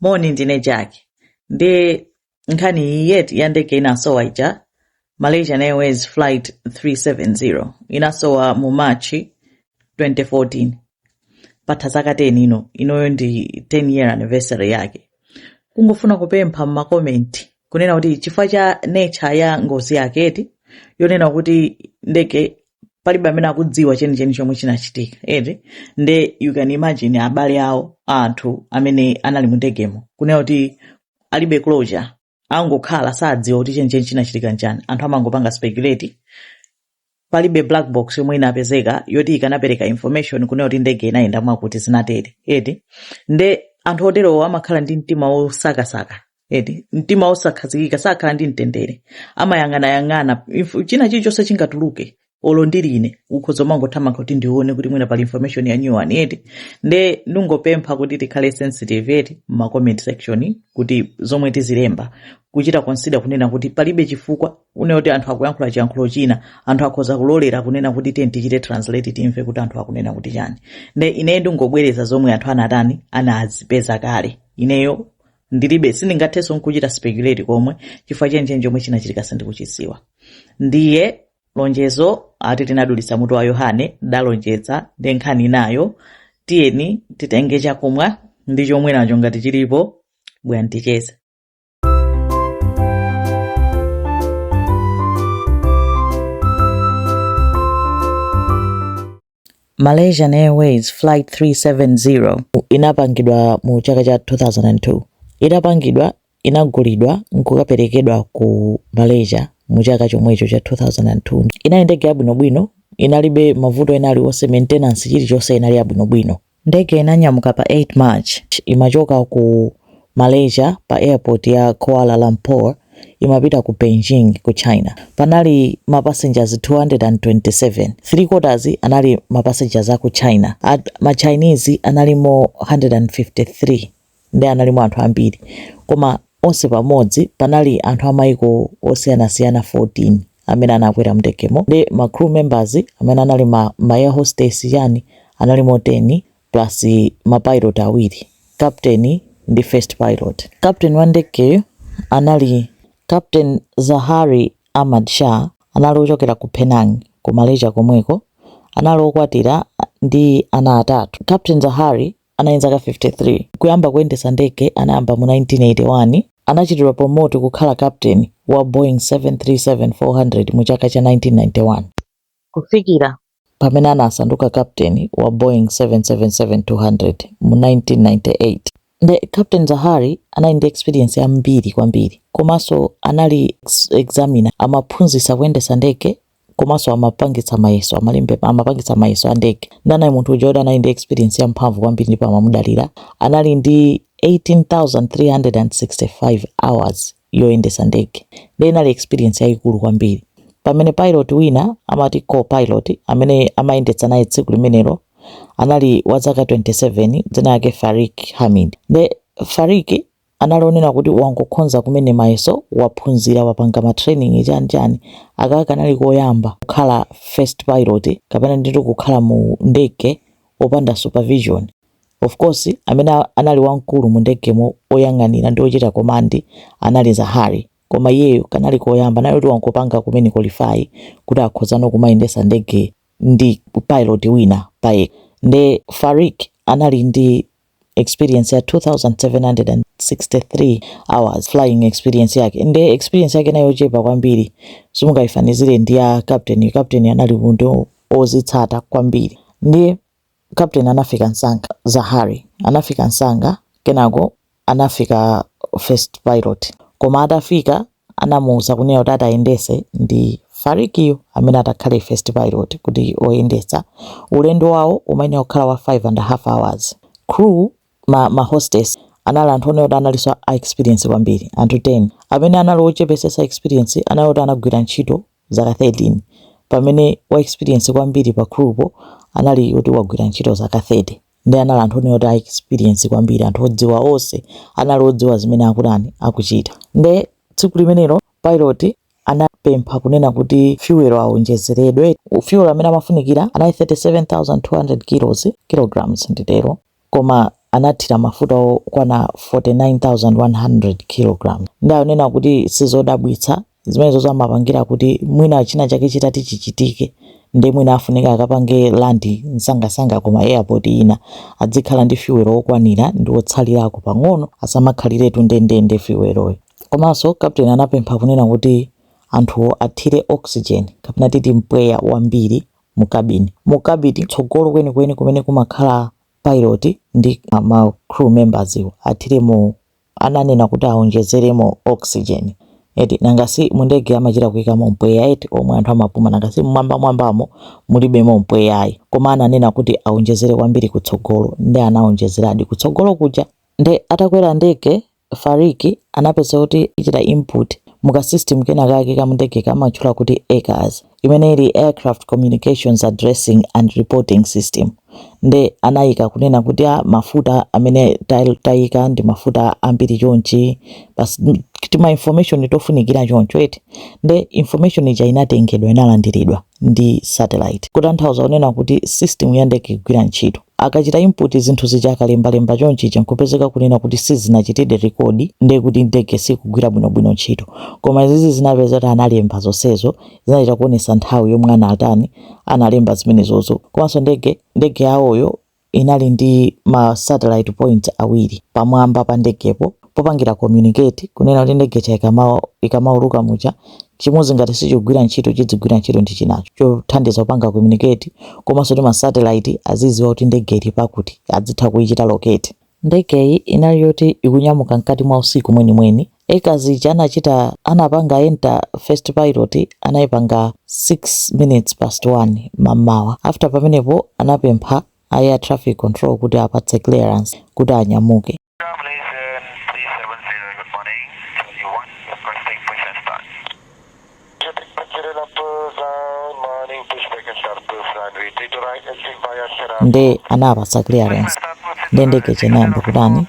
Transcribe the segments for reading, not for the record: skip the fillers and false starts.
Morning ndine Jack. Ndi nkhani yet yandege inasowa ija Malaysian Airways flight 370 inasowa mu March 2014. Patha zaka 10 inoyo ndi 10 year anniversary yake. Kungofuna kupempha m'makomenti kunena kuti chifukwa cha nature ya ngozi yake eti yonena kuti ndege palibe amene akudziwa chenicheni chomwe chinachitika eti nde you can imagine abale awo anthu amene anali mu ndegemo kunena kuti alibe closure angokhala sadziwa kuti chenicheni chinachitika njani anthu amangopanga speculate palibe black box yomwe inapezeka yoti ikanapereka information kunena kuti ndege inayenda mwakuti zinatere eti nde anthu otero amakhala ndi mtima wosakasaka eti mtima wosakhazikika sakhala ndi mtendere amayang'anayang'ana china chilichonse chingatuluke olo ndilini ukhoza mangothamanga kuti ndione kuti mwina pali information ya new one eti nde ndungopempha kuti tikhale sensitive eti ma comment section kuti zomwe tizilemba kuchita consider kunena kuti palibe chifukwa une kuti anthu akuyankhula chiyankhulo china anthu akhoza kulolera kunena kuti tichite translate timve kuti anthu akunena kuti chani nde ine ndungobwereza zomwe anthu anatani anazipeza kale ineyo ndilibe sindingathenso nkuchita speculate komwe chifukwa chenicheni chomwe chinachitika sindikuchidziwa ndiye lonjezo ati tinadulitsa mutu wa Yohane dalonjeza ndi nkhani nayo tiyeni titenge chakumwa ndi chomwe nacho ngati chilipo bwana ticheze. Malaysian Airways flight 370 inapangidwa mu chaka cha 2002 idapangidwa inagulidwa nkukaperekedwa ku Malaysia mu chaka chomwecho cha 2002 inayendege yabwinobwino inalibe mavuto enali wose maintenance chilichonse inali yabwinobwino ndege inanyamuka pa 8 March imachoka ku Malaysia pa airport ya Kuala Lumpur imapita ku Beijing ku China panali mapassengers 227 3/4 anali mapassengers aku China ma Chinese analimo 153 ndi analimo anthu ambiri koma onse pamodzi panali anthu amaiko osiyanasiyana 14 amene anakwera mndegemo ndi ma crew members amene anali ma air hostess yani analimo 10 plus ma pilot awiri captain ndi first pilot. Captain wa ndege anali Captain Zahari Ahmad Shah anali ochokera ku Penang ku Malaysia komweko anali okwatira ndi ana atatu. Captain Zahari anayinzaka 53 kuyamba kuyendesa ndege anayamba mu 1981 anachitidwa promote kukhala captain wa Boeing 737-400 mu chaka cha 1991 kufikira pamene anasanduka captain wa Boeing 777-200 mu 1998. The Captain Zahari anali experience yambiri kwambiri komanso anali examiner amaphunzitsa kuyendesa ndege komanso amapangitsa mayeso amapangitsa mayeso a ndege ndanayi munthu uja anali experience yamphamvu kwambiri ndipo amamudalira anali ndi 18,365 hours yoyendesa ndege ndi inali experience yayikulu kwambiri pamene pilot wina amati co-pilot amene amayendetsa naye tsiku limenelo anali wa zaka 27 dzina yake Farik Hamid. The Farik analonena kuti wangokhonza kumene mayeso waphunzira wapanga ma training chani akaka anali koyamba kukhala first pilot kapena ndito kukhala mu ndege opanda supervision. Of course amene anali wankulu mu ndegemo oyang'anira ndi ochita command anali Zahari koma iyeyo kanali koyamba nayo kuti wankopanga kumene qualify kuti akhozano kumayendesa ndege ndi pilot wina paye. Nde Farik anali ndi experience ya 2,763 hours flying experience yake. Nde experience yake nayo chepa kwambiri simungayifanizire ndi ya captain. Captain anali munthu ozitsata kwambiri. Ndi captain anafika nsanga Zahari anafika nsanga kenako anafika first pilot koma atafika anamuuza kunena kuti atayendese ndi Farikiyo amene atakhale first pilot kuti oyendesa ulendo wawo umayenera kukhala wa 5.5 hours. Crew ma hostess anali anthu oneota analiso experience kwambiri anthu 10 amene anali ochepesesa experience anayoti anagwira ntchito zaka 13 pamene wa experience kwambiri pa crewpo anali kuti wagwira ntchito zaka 30 ndi anali anthu oneota experience kwambiri anthu odziwa onse anali odziwa zimene akutani akuchita. Nde tsiku limenelo pilot anapempha kunena kuti fuel aonjezeredwe. Fuel amene amafunikira anali 37,200 kilograms nditero koma anathira mafuta okwana 49,100 kg. Ndaonena kuti sizodabwitsa zimenezo zamapangira kuti mwina china chake chitati chichitike ndi mwina afunika akapange landi msangasanga koma airport ina adzikhala ndi fuel okwanira ndi otsalirako pang'ono asamakhaliretu ndendende fueloyo. Komanso captain anapempha kunena kuti anthu athire oxygen kapena titi mpweya wambiri mu cabin tsogolo kwenikweni kumene kumakhala pilot ndi ma crew members iwo athiremo. Ananena kuti aonjezeremo oxygen eti nangasi mundege amachita kuyikamo mpweya eti omwe anthu amapuma nangasi mwambamo mulibemo mpweyayi, koma ananena kuti aonjezere kwambiri kutsogolo ndi anaonjezeradi kutsogolo kuja. Ndi atakwera ndege Fariki anapeza kuti ichita input muka system kena kake kamundege kamatchula kuti ACAS imene ili Aircraft Communications Addressing and Reporting System. Nde anayika kunena kuti mafuta amene tayika ndi mafuta ambiri chonchi basi tima information itofunikira choncho eti. Nde information ija inatengedwa inalandiridwa ndi satellite kutanthauza kunena kuti system ya ndege igwira ntchito. Akachita input zinthu zija akalembalemba chonchi chankupezeka kunena kuti sizinachitide record nde kuti ndege sikugwira bwinobwino ntchito, koma izi zinapeza kuti analemba zonsezo zinachita kuonesa nthawi yomwe anatani analemba zimenezozo. Komanso ndege yawoyo inali ndi ma satellite point awiri pamwamba pa ndegepo popangira communicate kunena kuti ndege cha ikamauluka mucha chimodzi ngati sichigwira ntchito chidzigwira ntchito ndi chinacho chothandiza kupanga communicate, komanso ndi ma satellite aziziwa kuti ndege ili pakuti adzitha kuyichita locate. Ndegeyi inali yoti ikunyamuka mkati mwa usiku mwenimweni. ACAS anachita anapanga enter first pilot anayipanga 6 minutes past 1 mamawa. After pamenepo anapempha air traffic control kuti apatse clearance kuti anyamuke. Nde anapatsa clearance nde ndege chenayamba kutani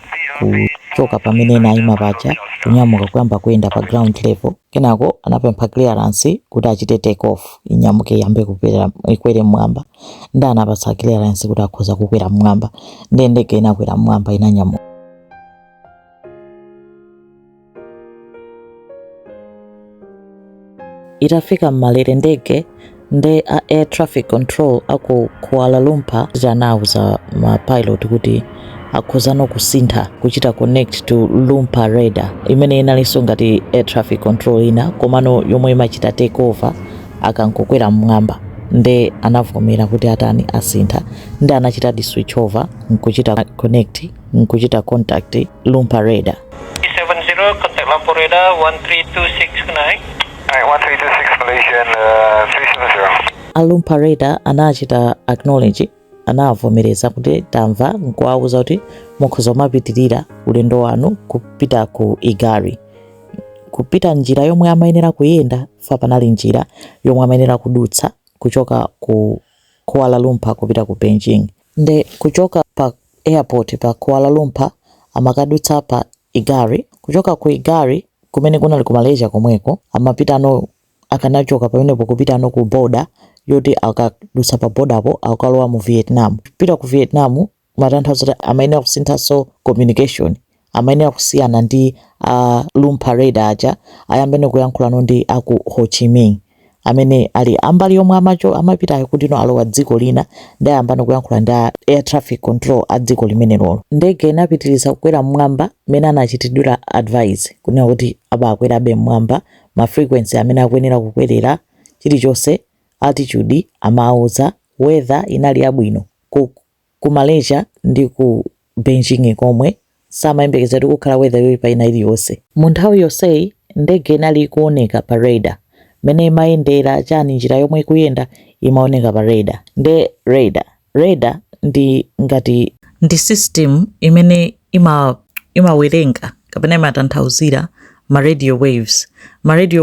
kuchoka pamene inayima paja kunyamuka kuyamba kuyenda pa ground level. Kenako anapempha clearance kuti achite take off inyamuke yambe ikwere mmwamba. Nde anapatsa clearance kuti akhoza kukwera mmwamba nde ndege inakwera mmwamba inanyamuka. Itafika mmalire ndege nde air traffic control ako Kuala Lumpur anauza ma pilot kuti akhoza no kusintha kuchita connect to Lumpur radar imene inalinso ngati air traffic control ina komano yomwe imachita take over akankokwera mmwamba. Nde anavomera kuti atani asintha nde anachita di switch over nkuchita connect nkuchita contact Lumpur radar. 70 contact Lumpur radar 13269. Alright, 1326 Malaysian 370. Lumpur radar anachita acknowledge anavomereza kuti tamva nkuauza kuti mukhoza mapitirira ulendo wanu kupita ku Igari. Kupita njira yomwe amayenera kuyenda fa panali njira yomwe amayenera kudutsa kuchoka ku Kuala Lumpur kupita ku Beijing. Nde kuchoka pa airport pa Kuala Lumpur amakadutsa pa Igari. Kuchoka ku Igari kumene kunali ku Malaysia komweko amapita no akanachoka pamenepo kupita no ku border yoti akadusa pa border akalowa mu Vietnam. Pita ku Vietnam matanthauza amayenera kusintha so communication amayenera kusiyana ndi Lumpur radar aja ayambene kuyankhula ndi aku Ho Chi Minh amene ali ambali yomwe amapita kuti no alowa dziko lina ndi ayambana kuyankhula ndi air traffic control a dziko limene lolo. Ndege inapitiriza kukwera mmwamba mene anachitidwira advice kunena kuti akwerabe mmwamba ma frequency amene akuyenera kukwerera chilichonse altitude amauza weather inali yabwino ku Malaysia ndi ku Beijing komwe samayembekeza kuti kukhala weather yoyipa ina iliyonse. Mu nthawi yonseyi ndege inali kuoneka pa radar mene imayendera chani njira yomwe ikuyenda imaoneka pa radar. Nde radar ndi ngati ndi system imene imawerenga kapena imatanthauzira ma radio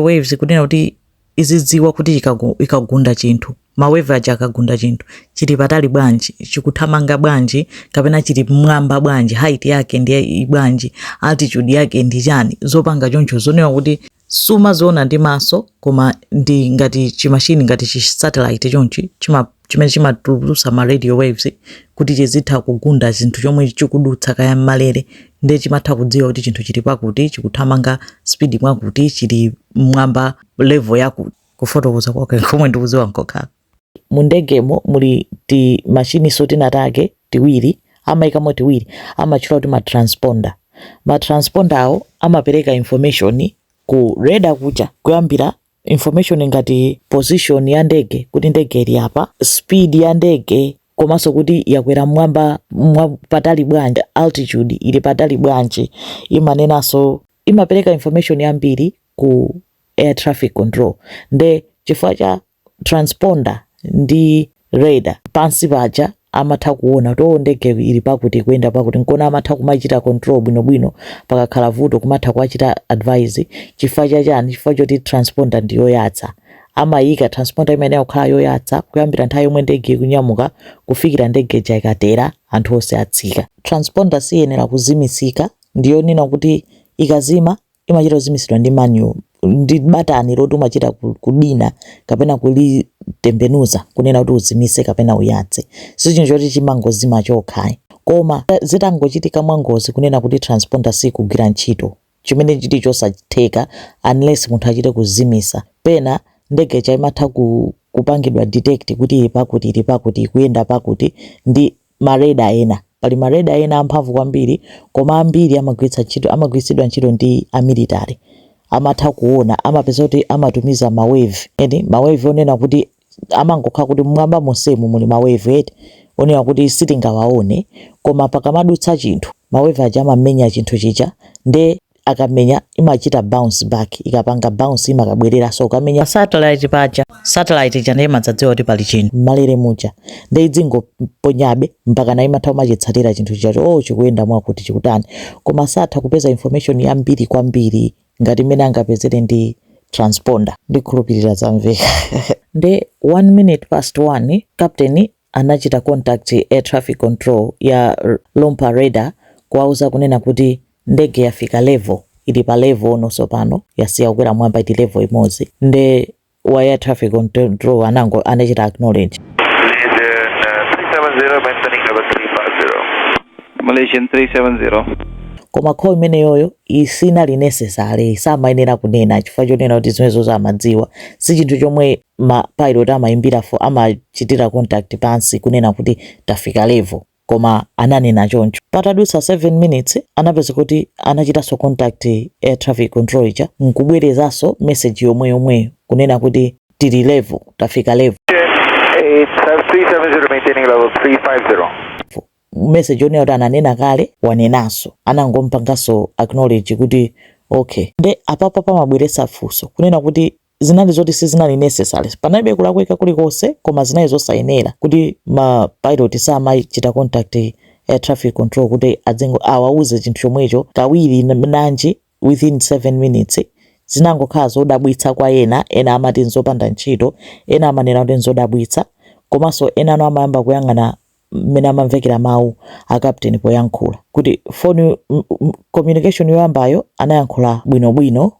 waves kunena kuti izidziwa kuti ikagunda chinthu mawave aja akagunda chinthu chili patali bwanji chikuthamanga bwanji kapena chili mmwamba bwanji height yake ndi bwanji altitude yake ndi chani zopanga choncho zonena kuti suma zona ndi maso koma ndi ngati chimashini ngati chi satellite chonchi chimene chimatulutsa ma radio waves kuti chizitha kugunda zinthu chomwe chikudutsa kaya malere ndi chimatha kudziwa kuti chinthu chili pakuti chikuthamanga speed mwakuti chili mwamba level yakuti kufotokoza kwake komwe ndikudziwa nkokha. Mu ndegemo muli ti machine sotinatake tiwiri amaikamo tiwiri amachula kuti ma transponder awo amapereka information ku radar kucha kuyambira information ngati position ya ndege kuti ndege ili apa, speed ya ndege komanso kuti yakwera mwamba patali bwanji, altitude ili patali bwanji. Imanenanso imapereka information yambiri ku air traffic control. Nde chifukwa cha transponder ndi radar pansi paja amatha kuona to ndege ili pakuti kwenda pakuti nkona amatha kumachita control bwinobwino pakakhala vuto kumatha kuachita advise. Chifukwa chani? Chifukwa choti transponder ndiyo yatsa, amayika transponder imene yakukhala yoyatsa kuyambira nthawi yomwe ndege ikunyamuka kufikira ndege ija ikatera anthu onse atsika. Transponder siyenera kuzimisika, ndiyo nina kuti ikazima imachita kuzimisidwa ndi manual, ndi batani loti umachita kudina kapena kulitembenuza kunena kuti uzimise kapena uyatse. Sichinjo choti chimangozima chokha, koma zitangochitika mwangozi kunena kuti transponder sikugwira ntchito, chimene chiti chosatheka unless munthu achite kuzimisa. Pena ndege cha imatha kupangidwa detect kuti ili pakuti ikuyenda pakuti ndi mareda ena. Pali mareda ena amphamvu kwambiri koma ambiri amagwiritsidwa ntchito ndi amilitary. Amatha kuona, amapeza kuti amatumiza mawave. Mawave onena kuti amangokha kuti mwamba monsemu muli mawave onena kuti sitingawaone, koma pakamadutsa chinthu mawave aja amamenya chinthu chicha, nde akamenya imachita bounce back, ikapanga bounce imakabwerera. So kamenya satellite paja, satellite chane imadzadziwa kuti pali chinthu malere muja, nde idzingoponyabe mpaka na imatha kumachitsatira chinthu chichacho chikuyenda mwakuti chikutani, koma satha kupeza information yambiri kwambiri ngati mene angapezere ndi transponder. Ndikhulupirira zamveka. Nde 1 minute past 1 captain anachita contact air traffic control ya Lompa radar kuwauza kunena kuti ndege yafika level, ili pa level ono sopano yasiya kukwera mwamba iti level imodzi. Nde wa air traffic control anachita acknowledge. Malaysian 370. Koma call imene yoyo isinali necessary, samayenera kunena chifukwa chonena kuti zimwezo zamadziwa. Si chinthu chomwe ma pilot amayimbira amachitira contact pansi kunena kuti tafika level, koma ananena choncho. Patadutsa 7 minutes anapeza kuti anachitaso contact air traffic control icha nkubwerezaso message yomwe kunena kuti tili level, tafika level. 370 maintaining level 350. Message onena kuti ananena kale wanenaso, anangompangaso acknowledge kuti okay. Nde apapa pamabweretsa funso kunena kuti zinali zoti sizinali necessary, panalibe kulakwika kulikonse, koma zinali zosayenera kuti ma pilot samachita contact air traffic control kuti awauze chinthu chomwecho kawiri nanji within 7 minutes. Zinangokhala zodabwitsa kwa ena amati nzopanda ntchito, ena amanena kuti nzodabwitsa, komanso ena ano amayamba kuyang'ana mmene amamvekera mawu a captain poyankhula kuti phone communication yoyambayo anayankhula bwinobwino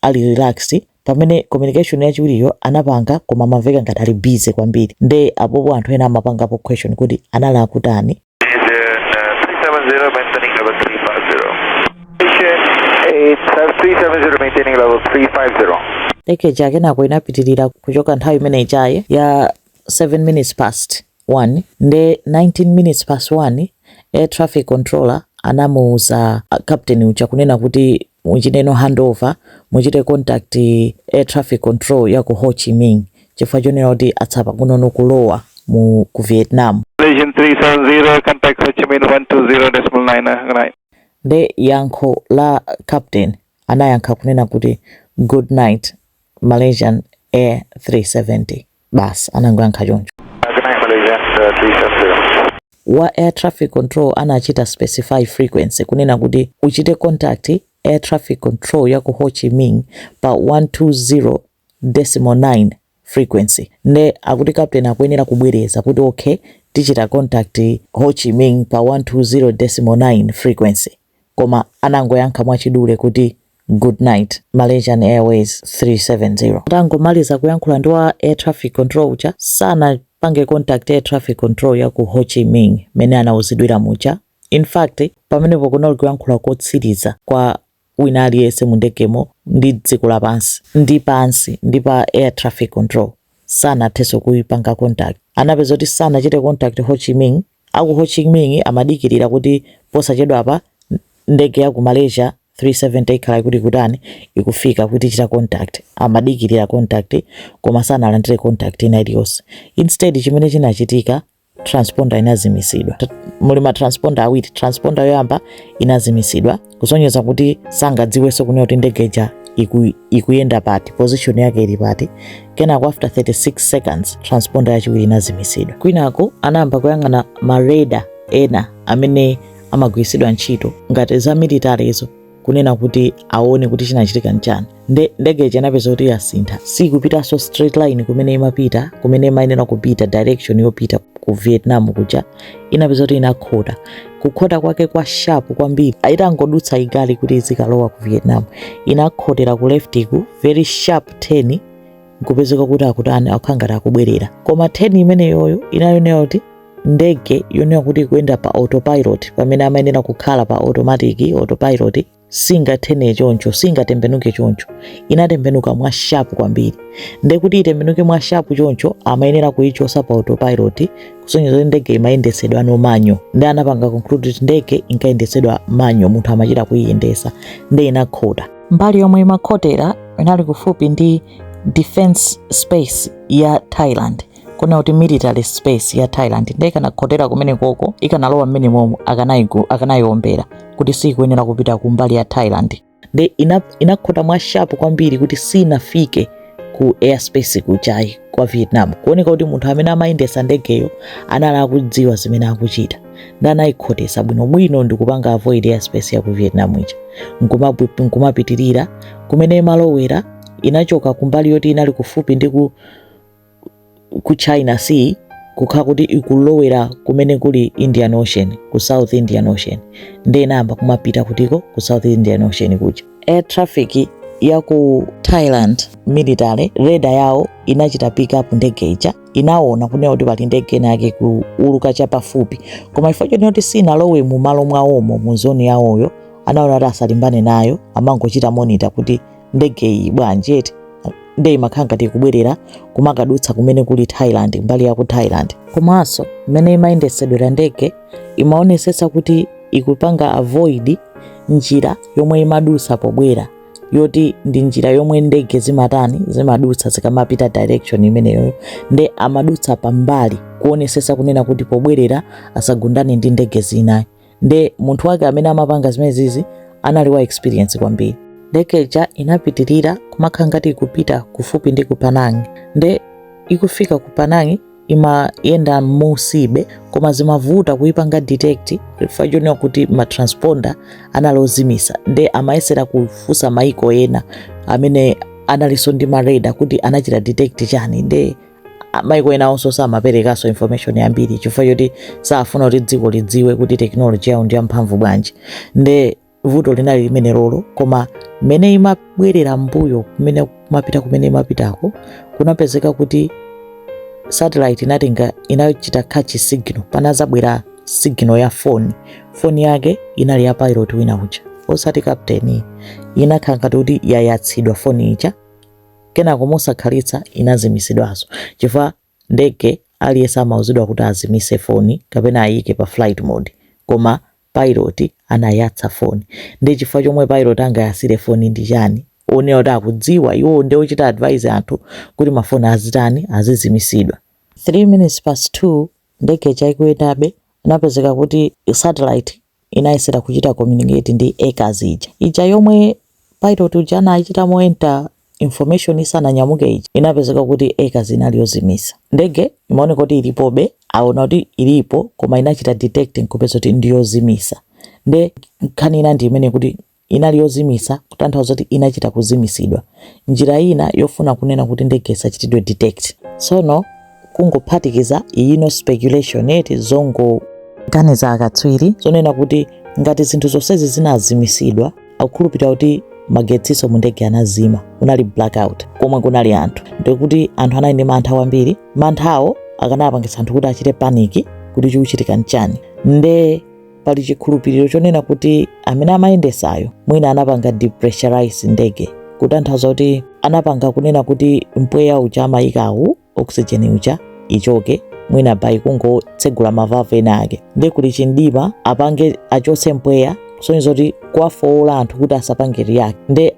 ali relax, pamene communication yachiwiriyo anapanga koma amamveka ngati ali busy kwambiri. Nde apopo anthu ena amapangapo question kuti anala kutani. 370 maintaining level 350. 370 maintaining level 350. Ndege jake nako inapitirira kuchoka nthawi imene ichaye ya 7 minutes past 1. Nde 19 minutes past 1 air traffic controller anamuuza captain ucha kunena kuti muchite handover, muchite contact air traffic control ya ku Ho Chi Minh chifukwa chonena kuti atsapa kunono kulowa ku Vietnam. Malaysian 370 contact Ho Chi Minh 120.9. Nde yankho la captain anayankha kunena kuti good night Malaysian Air 370. Bas anangoyankha choncho. Good night Malaysian 370. Wa air traffic control anachita specify frequency kunena kuti uchite contact air traffic control ya ku Ho Chi Minh pa 120.9 frequency. Nde akuti captain akuyenera kubwereza kuti okay tichita contact Ho Chi Minh pa 120.9 frequency, koma anangoyankha mwachidule kuti good night Malaysian Airways 370. Atangomaliza kuyankhula ndi wa air traffic control ucha sana pange contact air traffic control ya ku Ho Chi Minh mene anauzidwira mucha. In fact, pamenepo kunali kuyankhula kotsiriza kwa wina aliyense mu ndegemo ndi dziko lapansi ndi pansi ndi pa air traffic control sanathenso kuipanga contact. Anapeza kuti sanachite contact Ho Chi Minh. Aku Ho Chi Minh amadikirira kuti posachedwa apa ndege ya ku Malaysia 370 ikhala kuti kutani ikufika kuti chita contact. Amadikirira contact koma sanalandire contact ina iliyonse. Instead chimene chinachitika transponder inazimisidwa. Muli ma transponder awiri, transponder yoyamba inazimisidwa kusonyeza kuti sangadziwenso kunena kuti ndegeja ikuyenda pati, position yake ili pati. Kenako after 36 seconds transponder yachiwiri inazimisidwa. Kwinako anayamba kuyang'ana ma radar ena amene amagwiritsidwa ntchito ngati za military izo kunena kuti aone kuti chinachitika nchani. Ndegeja inapeza kuti yasintha, sikupitanso straight line kumene imapita, kumene imayenera kupita direction yopita ku Vietnam kuja. Inapeza kuti inakhota. Kukhota kwake kwa sharp kwambiri, aitangodutsa igali kuti izikalowa ku Vietnam. Inakhotera ku left ku very sharp 10 nkupezeka kuti akutani akukhangati akubwerera. Koma 10 imene yoyo inayonera kuti ndege yonera kuti kuyenda pa autopilot pamene amayenera kukhala pa autopilot singathene choncho, singatembenuke choncho. Inatembenuka mwa sharp kwambiri. Ndekuti itembenuke mwa sharp choncho amayenera kuichosa pa autopilot kusonyeza ndege imayendesedwa no manyo. Ndi anapanga conclude kuti ndege inkayendesedwa manyo, munthu amachita kuiyendesa. Ndi inakhota. Mbali yomwe imakhotera inali kufupi ndi defense space ya Thailand. Kuna kuti military space ya Thailand. Ndi ikanakhotera kumene koko ikanalowa mmene momo akanayombera kuti sikuyenera kupita kumbali ya Thailand. Ndi inakhota mwa sharp kwambiri kuti sinafike ku airspace kuchai kwa Vietnam. Kuoneka kuti munthu amene amayendesa ndegeyo anali akudziwa zimene akuchita. Ndi anayikhotesa bwinobwino ndi kupanga avoid airspace ya ku Vietnam ija. Nkumapitirira kumene imalowera inachoka kumbali yoti inali kufupi ndi ku China Sea kukhala kuti ikulowera kumene kuli Indian Ocean, ku South Indian Ocean. Ndi inayamba kumapita kutiko ku South Indian Ocean kuja. Air traffic ya ku Thailand military radar yawo inachita pick up ndege ija. Inaona kunena kuti pali ndege yake kuuluka chapafupi. Koma ifo chonena kuti sinalowe mu malo mwawomo mu zone yawoyo, anaona kuti asalimbane nayo, amangochita monitor kuti ndege iyi bwanji eti ndi imakhala ngati kubwerera kumakadutsa kumene kuli Thailand, mbali ya ku Thailand. Komanso mmene imayendesedwera ndege imaonesesa kuti ikupanga avoid njira yomwe imadutsa pobwera, yoti ndi njira yomwe ndege zimadutsa zikamapita direction imeneyo. Ndi amadutsa pambali kuonesesa kunena kuti pobwerera asagundane ndi ndege zina. Ndi munthu wake amene amapanga zimenezi anali wa experience kwambiri. Ndegeja inapitirira kumakhala ngati ikupita kufupi ndi ku Penang. Ndi ikufika ku Penang imayenda musibe koma zimavuta kuipanga detect chifukwa kuti ma transponder analozimisa. Ndi amayesera kufusa maiko ena amene analiso ndi ma radar kuti anachita detect chani. Ndi maiko ena onso samaperekaso information yambiri chifukwa kuti safuna kuti dziko lidziwe kuti technology yawo ndi yamphamvu bwanji. Ndi vuto linali limene lolo, koma mene imabwerera mbuyo kumene kumapita kumene imapitako kunapezeka kuti satellite inachita catch signal. Panazabwera signal ya phone yake inali ya pilot wina uja osati captain. Inakhala ngati kuti yayatsidwa phone ija, kenako mosakhalitsa inazimisidwaso chifukwa ndege aliyesa amauzidwa kuti azimise phone kapena ayike pa flight mode, koma pilot anayatsa phone. Ndi chifukwa chomwe pilot angayasire phone ndi chani, onera kuti akudziwa iwo ndi ochita advise anthu kuti mafoni azizimisidwa. 3 minutes past 2 ndege chaikuyendabe inapezeka kuti satellite inayesera kuchita communicate ndi acres ija yomwe pilot uja anachita moenta information isananyamuke ija. Inapezeka kuti acres inali yozimisa. Ndege imaoneka kuti ilipobe, aona kuti ilipo koma inachita detecting kupeza kuti ndiyozimisa. Ndi nkhani ina ndi imene kuti inali yozimisa kutanthauza kuti inachita kuzimisidwa. Njira ina yofuna kunena kuti ndege isachitidwe detect. Sono kungophatikiza ino speculation eti zongoganiza akatswiri zonena kuti ngati zinthu zonsezi zinazimisidwa akukhulupirira kuti magetsiso mu ndege anazima, unali blackout komwe kunali anthu. Ndikuti anthu anali ndi mantha wambiri. Manthawo akanapangitsa anthu kuti achite paniki kuti chikuchitika nchani. Nde pali chikhulupiriro chonena kuti amene amayendesayo mwina anapanga depressurize ndege, kutanthauza kuti anapanga kunena kuti mpweya uja amayikawu oxygen uja ichoke mwina bai kungotsegula mavalve ena ake, nde kuli chindima apange achotse mpweya kusonyeza kuti kwafowola anthu kuti asapange react. Nde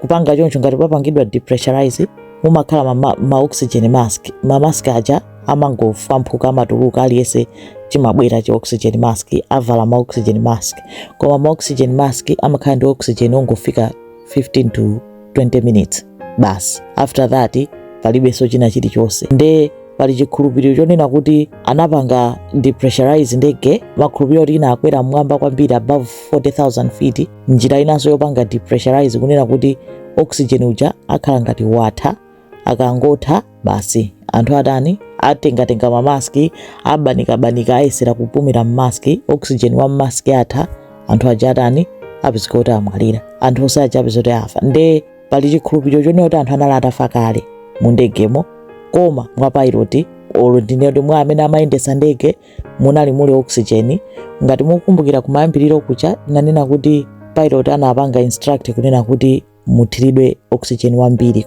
kupanga choncho ngati papangidwa depressurize mumakhala ma oxygen mask, ma mask aja amangofwamphuka amatuluka aliyese chimabwera cha oxygen mask avala ma oxygen mask, koma ma oxygen mask amakhala ndi oxygen ongofika 15 to 20 minutes basi, after that palibenso china chilichonse. Nde pali chikhulupiriro chonena kuti anapanga depressurize ndege, makhulupiriro kuti inakwera mwamba kwambiri above 40,000 feet. Njira inanso yopanga depressurize kunena kuti oxygen uja akhala ngati watha, akangotha basi anthu atani atengatenga ma mask abanikabanika ayesera kupumira mask, oxygen wa mask atha, anthu aja atani apezeka kuti amwalira, anthu onse aja apezeka kuti afa. Nde pali chikhulupiriro chonena kuti anthu anali atafa kale mu ndegemo, koma mwa pilot olo ndine mwa amene amayendesa ndege munali muli oxygen. Ngati mukumbukira kumayambiriro kucha nanena kuti pilot anapanga instruct kunena kuti muthiridwe oxygen wambiri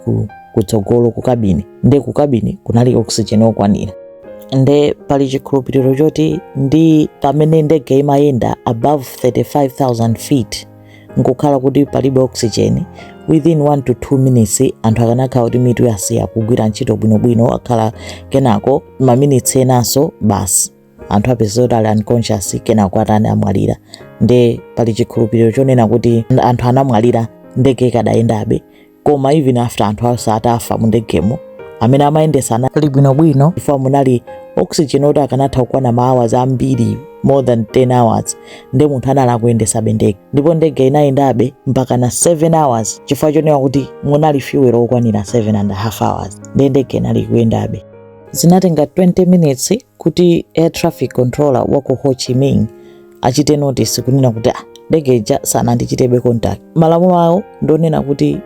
kutsogolo ku kabini, nde ku kabini kunali oxygen okwanira. Nde pali chikhulupiriro choti ndi pamene ndege imayenda above 35,000 feet nkukhala kuti palibe oxygen, within 1 to 2 minutes anthu akanakhala kuti mitu yasiya kugwira ntchito bwinobwino, akhala kenako ma minutes enanso basi anthu apezeka kuti ali unconscious kenako atani amwalira. Nde pali chikhulupiriro chonena kuti anthu anamwalira ndege ikadayendabe, koma even after anthu asatafa mu ndegemo amene amayendesa anali bwinobwino ifo munali oxygen oti akanatha kukwana ma hours ambiri more than 10 hours, nde munthu anali akuyendesa ndege, ndipo ndege inayendabe mpaka na 7 hours chifukwa chonena kuti munali fuel okwanira 7.5 hours, nde ndege inali kuyendabe. Zinatenga 20 minutes kuti air traffic controller wako Ho Chi Minh achite notice kunena kuti ndege ija sanandichitebe contact. Malamulo awo ndonena kuti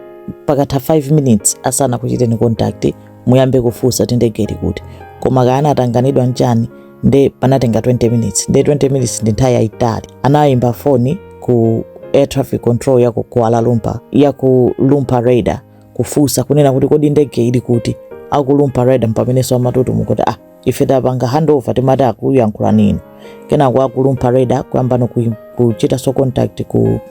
pakatha 5 minutes asana kuchiteni contact muyambe kufunsa kuti ndege ili kuti, koma kana atanganidwa nchani nde panatenga 20 minutes. Nde 20 minutes ndi nthawi yayitali. Anayimba foni ku air traffic control yako Kuala Lumpur, yaku Lumpur radar kufunsa kunena kuti kodi ndege ili kuti. Aku Lumpur radar mpamenenso amatutu mukuti ife tapanga handover timati akuyankhula nini. Kenako aku Lumpur radar kuyambano kuchita so contact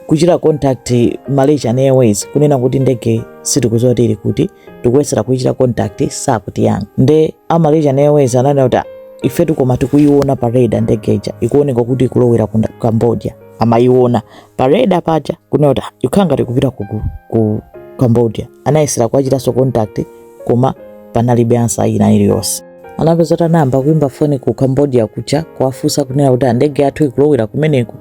kuchita contact Malaysian Airways kunena kuti ndege sitikudziwa kuti ili kuti, tikuyesera kuchita contact sakuti yanga. Nde a Malaysian Airways ananena kuti ife tikoma tikuiona pa radar ndege ija ikuoneka kuti ikulowera ku Cambodia, amayiona pa radar paja kunena kuti ikhanga tikupita ku Cambodia. Anayesera kuchita so contact koma panalibe answer ina iliyonse. Anapeza tanamba kuimba foni ku Cambodia kucha kuwafunsa kunena kuti ndege yathu ikulowera kumeneko.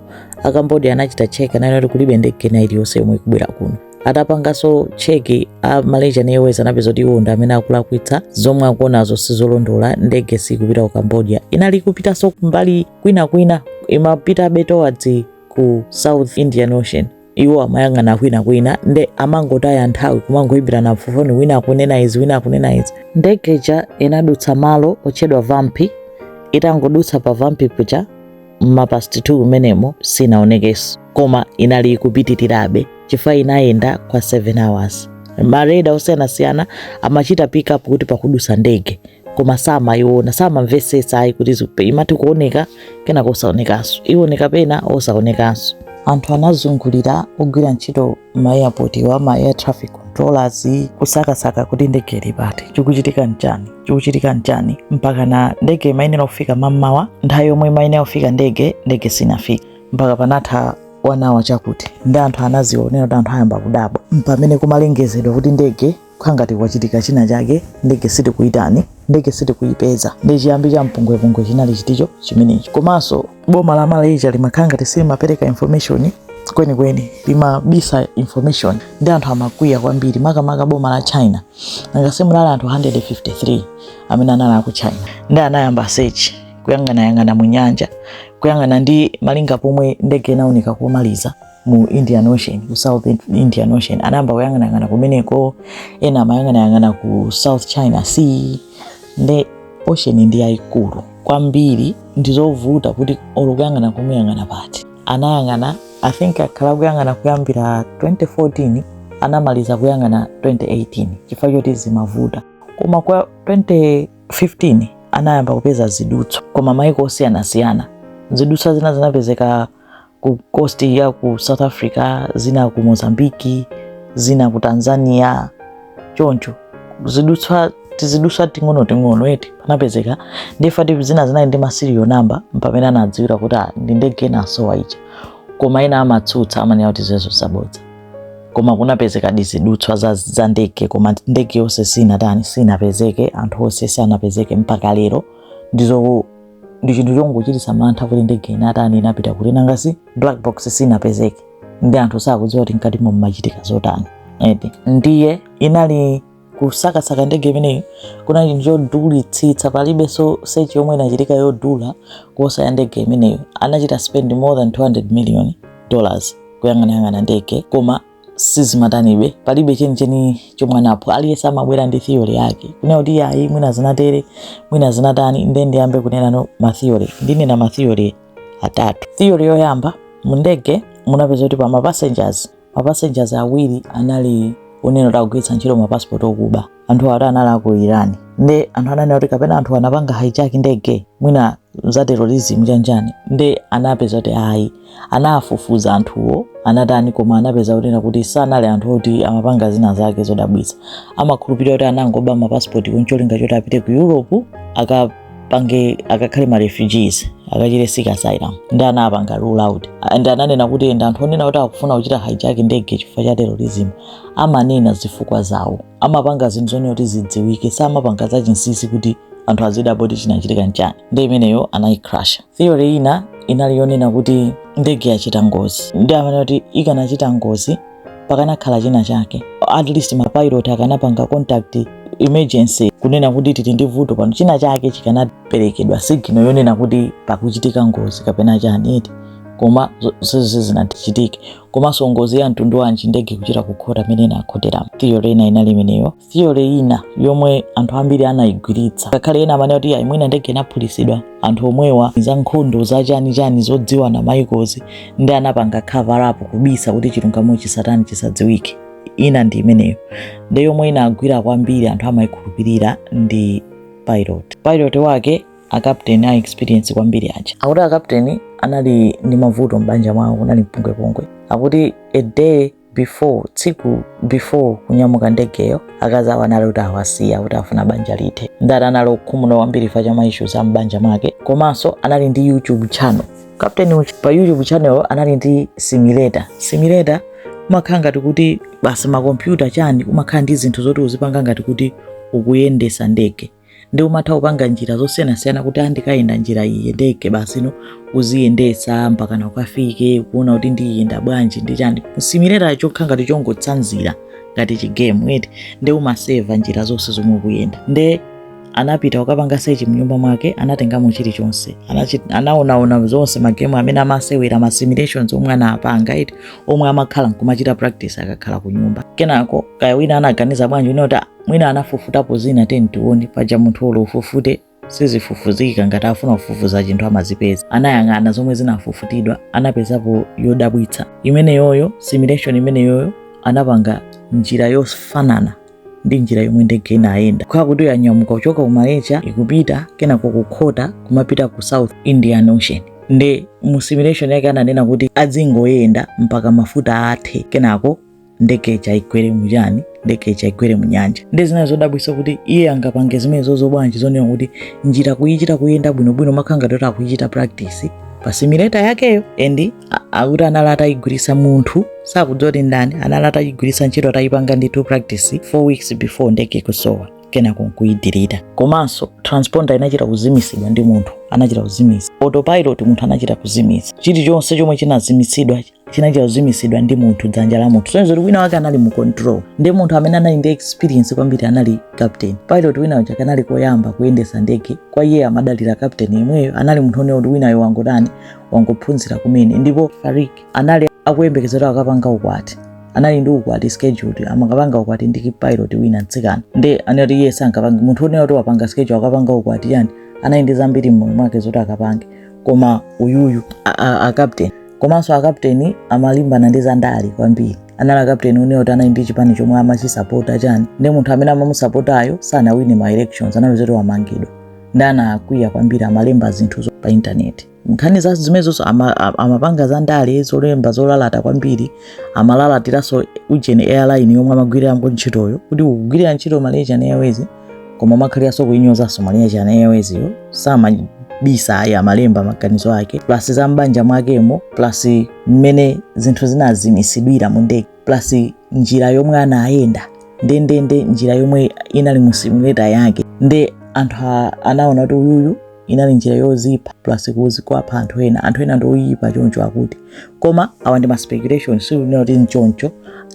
A Cambodia anachita check ananena kuti kulibe ndege ina iliyonse yomwe ikubwera kuno. Atapangaso check a Malaysian Airways anapeza kuti iwo ndi amene akulakwitsa zomwe akuonazo sizolondola, ndege sikupita ku Cambodia, inali kupita so mbali kwina imapita towards ku South Indian Ocean. Iwo amayang'ana kwina nde amangotaya nthawi kumangoimbira na foni wina akunena izi wina akunena izi. Ndege ija inadutsa malo otchedwa Vampi, itangodutsa pa Vampi puja mapast 2 menemo sinaonekeso, koma inali kupitirirabe chifukwa inayenda kwa 7 hours. Mareda osiyanasiyana amachita pick up kuti pakudutsa ndege, koma samaiona, samamvetsetsa ayi kuti imati kuoneka kenako osaonekaso, iwoneka pena osaonekaso. Anthu anazungulira ogwira ntchito ma airport wa ma air traffic controllers kusakasaka kuti ndege ili pati, chikuchitika nchani mpaka na ndege imayenera kufika mammawa, nthawi yomwe imayenera kufika ndege sinafika mpaka panatha 1 hour chakuti. Ndi anthu anazionera kuti anthu ayamba kudabwa pamene kumalengezedwa kuti ndege khangati kwachitika china chake, ndege sitikuitani, ndege sitikuipeza. Ndi chiyambi cha mpungwepungwe chinali chiticho chimenechi. Komanso boma la Malaysia limakhanga tisimapereka information kweni limabisa information, ndi anthu amakwiya kwambiri makamaka boma la China. Ngase munali anthu 153 amene anali ku China, ndi anayamba search kuyang'ana mu nyanja, kuyang'ana ndi malinga pomwe ndege inaoneka kumaliza mu Indian Ocean, ku South Indian Ocean. Anamba kuyang'ana kumeneko, ena amayang'ana ku South China Sea. Nde ocean ndi yayikulu kwambiri, ndizovuta kuti olukuyang'ana kumuyang'ana pati. Anayang'ana I think akhala kuyang'ana kuyambira 2014 anamaliza kuyang'ana 2018 chifukwa choti zimavuta. Koma kwa 2015 anayamba kupeza zidutswa koma maiko osiyanasiyana. Zidutswa zina zinapezeka ku coast ya ku South Africa, zina ku Mozambique, zina ku Tanzania. Choncho zidutswa ting'ono eti panapezeka ndifati zina zinali ndi ma serial number pamene anadziwira kuti ndi ndege nasowa ija. Koma ina amatsutsa amanena kuti zezo zabodza. Koma kunapezeka zidutswa za ndege, koma ndege yonse sinapezeke, anthu onse sanapezeke mpaka lero. Ndi chinthu chongochititsa mantha kuti ndege inapita kuti nangasi black box sinapezeke, ndi anthu sakudziwa kuti mkati mumachitika zotani. Ndiye inali kusakasaka ndege imeneyi kunali chinthu chodulitsitsa, palibe search yomwe inachitika yodula kuposa ya ndege imeneyo. Anachita spend more than $200 million kuyang'ana ndege, koma sizimatanibe, palibe chenicheni chomwe anapo. Aliyense amabwera ndi theory yake kunena kuti ayi mwina zinatere mwina zinatani, ndiyambe kunena ma theory. Ndinena ma theory atatu. Theory yoyamba, mu ndege munapeza kuti pa ma passengers awiri anali uneno takugwiritsa ntchito ma passport okuba. Anthu awiri anali aku Iran, ndi anthu ananena kuti kapena anthu anapanga hijack ndege mwina za terrorism chanjani. Ndi anapeza kuti ayi, anafufuza anthuwo anatani, koma anapeza kuti sanali anthu oti amapanga zina zake zodabwitsa. Amakhulupirira kuti anangoba ma passport kuncholinga choti apite ku Europe akakhale ma refugees, akachire seek asylum. Ndi anapanga rule out. Ndi ananena kuti anthu onena kuti akufuna kuchita hijack ndege chifukwa cha terrorism amanena zifukwa zawo, amapanga zinthu zonena kuti zidziwike, samapanga za chinsinsi kuti anthu azidabwa kuti chinachitika nchani. Ndi imeneyo anayikrasha. Theory ina inali yonena kuti ndege yachita ngozi. Ndi amanena kuti ikanachita ngozi pakanakhala china chake, at least ma pilot akanapanga contact emergency kunena kuti tili ndi vuto pano, china chake chikanaperekedwa signal yonena kuti pakuchitika ngozi kapena chani. Koma zinachitike. Komanso ngozi ya mtundu wanji ndege kuchita kukhota amene inakhotera. Theory ina inali imeneyo. Theory ina yomwe anthu ambiri anayigwiritsa, ngakhale ena amanena kuti mwina ndege inaphulisidwa, anthu omwewa za nkhondo za chani zodziwa na maikozi ndi anapanga cover up kubisa kuti chilungamo chisatani chisadziwike. Ina ndi imeneyo. Ndi yomwe inagwira kwambiri anthu amayikhulupirira ndi pilot wake akapteni a experience kwambiri aja. Akuti akapteni anali ndi mavuto mbanja mwawo, kunali mpungwepungwe. Akuti a day before, tsiku before kunyamuka ndegeyo, akazi awo anali kuti awasiya kuti afuna banja lithe. Ndati anali kukhumudwa kwambiri fa cha ma issues a mbanja mwake. Komanso anali ndi YouTube channel. Kapteni pa YouTube channel anali ndi simulator umakhala ngati kuti basi makompyuta chani, umakhala ndi zinthu zoti uzipanga ngati kuti ukuyendesa ndege. Ndi umatha kupanga njira zosiyanasiyana kuti andikayenda njira iyi ndege basi uziyendesa mpaka na ukafike kuona kuti ndiyenda bwanji ndi chani. Simulator chokhala ngati chongotsanzira ngati chigame ndi umaseva njira zonse zomwe ukuyenda. Ndi anapita ukapanga search mnyumba mwake, anatengamo chilichonse, anaona zonse magemu amene amasewera ma simulations omwe anapanga omwe amakhala nkumachita practice akakhala ku nyumba. Kenako kaya wina anaganiza bwanji unota mwina anafufutapo zina tione paja munthu olo ufufute sizifufuzika ngati afuna kufufuza chinthu amazipeza. Anayang'ana zomwe zinafufutidwa, anapezapo yodabwitsa. Imeneyoyo simulation imeneyoyo anapanga njira yofanana ndi njira yomwe ndege inayenda. Kwa kuti yanyamuka kuchoka ku Malaysia ikupita kenako kukhota kumapita ku South Indian Ocean. Ndi mu simulation yake ananena kuti azingoyenda mpaka mafuta athe, kenako ndege chaigwere mujani, ndege chaigwere mu nyanja. Ndi zina zodabwitsa kuti iye angapange zimenezo zobwanji zonena kuti njira kuyichita kuyenda bwinobwino makhanga kuti akuyichita practice pa simulator yakeyo. Endi akuti analata igwirisa munthu sakudziwa kuti ndani, analata igwirisa ntchito atayipanga ndi to practice 4 weeks before ndege kusowa kenako nkuyidirita. Komanso transponder inachita kuzimisidwa ndi munthu, anachita kuzimisa. Autopilot munthu anachita kuzimisa. Chilichonse chomwe chinazimisidwa chinachita kuzimisidwa ndi munthu, dzanja la munthu. Sonzo wina wake anali mu control. Ndi munthu amene anali ndi experience kwambiri anali captain. Pilot wina uja kanali koyamba kuyendesa ndege, kwa iye amadalira captain yemweyo. Anali munthu onewo winayo wangodani wangophunzira kumene. Ndipo Farik anali akuyembekezera akapanga ukwati. anali ndi ukwati scheduled amakapanga ukwati ndi pilot wina mtsikana ndi anati yes ankapanga munthu onena kuti wapanga schedule akapanga ukwati yani anali ndi zambiri mmoyo mwake zoti akapange koma uyuyu a captain komanso a captain amalimbana ndi zandali kwambiri anali a captain unena kuti anali ndi chipani chomwe amachisapota chani ndi munthu amene amamusapotayo sanawine ma elections anali zoti wamangidwa ndi anakwiya kwambiri amalemba zinthu pa internet nkhani za zimezonso amapanga zandale zolemba zolalata kwambiri amalalatiranso Ujeni Airline yomwe amagwiriramo ntchitoyo kuti ukugwirira ntchito Malaysian Airways koma makhaliranso kuinyozanso Malaysian Airways yo samabisa ayi amalemba maganizo ake plus za mbanja mwakemo plus mmene zinthu zinazimisidwira mu ndege plus njira yomwe anayenda ndendende njira yomwe inali mu simulator yake ndi anthu anaona kuti uyuyu inali njira yozipa plus kuzikwapha anthu ena ndoyipa choncho akuti koma awa ndi ma speculation sikunena kuti nchoncho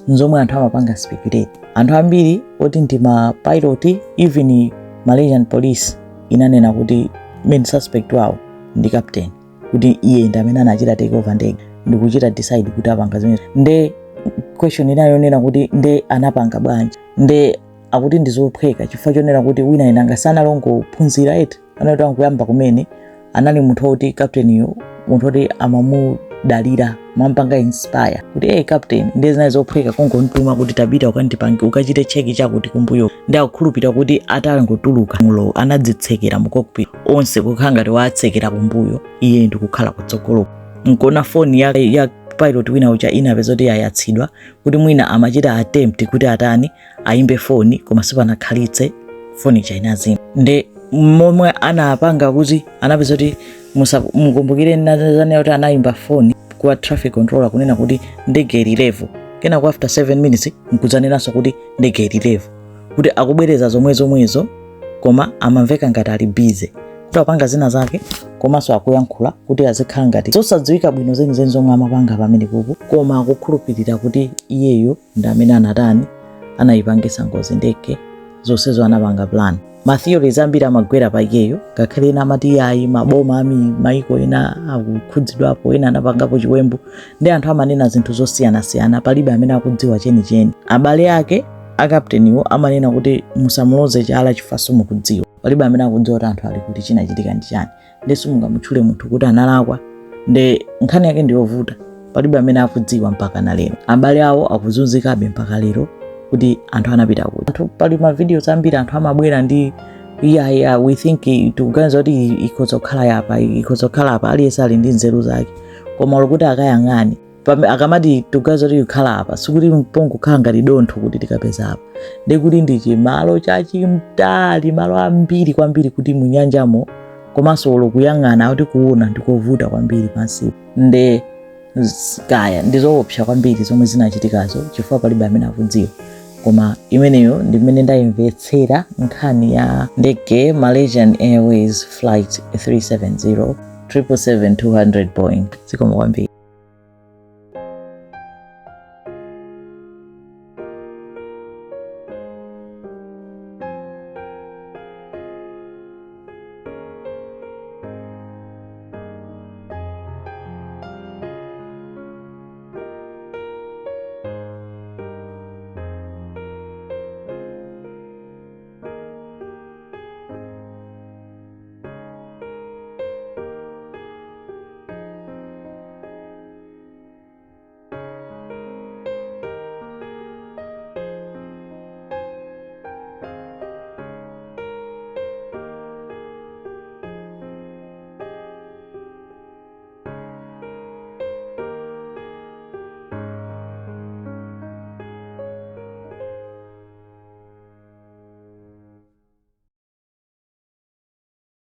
nzomwe anthu amapanga speculate anthu ambiri oti ndi ma pilot even Malaysian police inanena kuti main suspect wawo ndi captain kuti iye ndi amene anachita take over ndege ndi kuchita decide kuti apanga zimene ndi question inayo nena kuti ndi anapanga bwanji ndi akuti ndizophweka chifukwa chonena kuti wina inanga sana longo phunzira eti anati kuyamba kumene anali munthu oti captain yo munthu oti amamudalira mampanga inspire kuti captain ndezina zophweka kongontuma kuti tabita ukandipange ukachite cheki chakuti kumbuyo ndi akukhulupirira kuti atangotuluka mulo anadzitsekera mu cockpit onse kukhanga tiwatsekera kumbuyo iye ndikukhala kutsogolo nkona phone ya pilot wina ucha inapeza kuti yayatsidwa kuti mwina amachita attempt kuti atani aimbe phone koma sipanakhalitse phone chainazima ndi momwe anapanga kuti anapeza kuti mukumbukire nazane kuti anaimba phone kwa traffic controller kunena kuti ndege ili level kena kwa after 7 minutes nkuzanenanso kuti ndege ili level kuti akubwereza zomwezo koma amamveka ngati ali busy kuti apanga zina zake komanso akuyankhula kuti azikhala ngati zosadziwika bwino zenizeni zomwe amapanga pamene popo koma akukhulupirira kuti iyeyo ndi amene anatani anayipangisa ngozi ndege zonsezo anapanga plan ma theories ambiri amagwera pa iyeyo ngakhale ena amati ayi maboma ami maiko ena akukhudzidwapo ena anapangapo chiwembu ndi anthu amanena zinthu zosiyanasiyana palibe amene akudziwa chenicheni abale ake a captain wo amanena kuti musamuloze chala chifaso mukudziwa palibe amene akudziwa kuti anthu ali kuti chinachitika ndi chani ndiso mungamutchule munthu kuti analakwa ndi nkhani yake ndiyovuta palibe amene akudziwa mpaka na lero abale awo akuzunzikabe mpaka lero kuti anthu anapita kuti anthu pali ma videos ambiri anthu amabwera ndi we think tikuganiza kuti ikhozokhala apa aliyese ali ndi nzeru zake koma lokuti akayang'ani akamati tikuganiza kuti ikhala apa sikuti mpongo khala ngati dontho kuti tikapeza apa ndi kuti ndi chimalo chachimtali malo ambiri kwambiri kuti munyanjamo komanso lokuyang'ana kuti kuona ndikovuta kwambiri pansi ndi kaya ndizoopsa kwambiri zomwe zinachitikazo chifukwa palibe amene akudziwa koma imeneyo ndi mmene ndayimvetsera nkhani ya ndege Malaysian Airways flight 370 777-200 Boeing zikomo kwambiri.